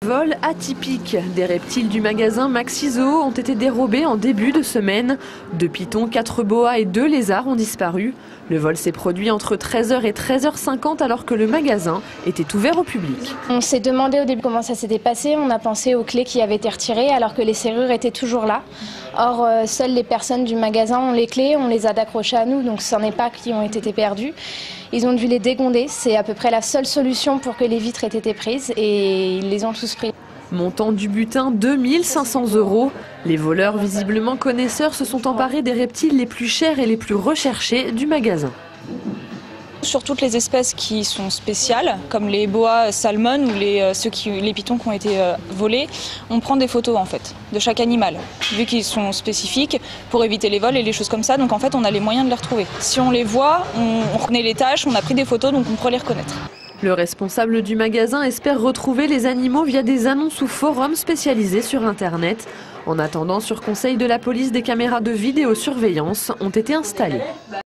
Vol atypique. Des reptiles du magasin Maxi Zoo ont été dérobés en début de semaine. 2 pythons, 4 boas et 2 lézards ont disparu. Le vol s'est produit entre 13h et 13h50 alors que le magasin était ouvert au public. On s'est demandé au début comment ça s'était passé. On a pensé aux clés qui avaient été retirées alors que les serrures étaient toujours là. Or, seules les personnes du magasin ont les clés, on les a accrochées à nous, donc ce n'est pas qui ont été perdus. Ils ont dû les dégonder, c'est à peu près la seule solution pour que les vitres aient été prises et ils les ont tous pris. Montant du butin 2 500 €. Les voleurs, visiblement connaisseurs, se sont emparés des reptiles les plus chers et les plus recherchés du magasin. Sur toutes les espèces qui sont spéciales, comme les boas salmon ou les pythons qui ont été volés, on prend des photos en fait de chaque animal, vu qu'ils sont spécifiques pour éviter les vols et les choses comme ça. Donc en fait, on a les moyens de les retrouver. Si on les voit, on reconnaît les taches, on a pris des photos, donc on pourrait les reconnaître. Le responsable du magasin espère retrouver les animaux via des annonces ou forums spécialisés sur Internet. En attendant, sur conseil de la police, des caméras de vidéosurveillance ont été installées.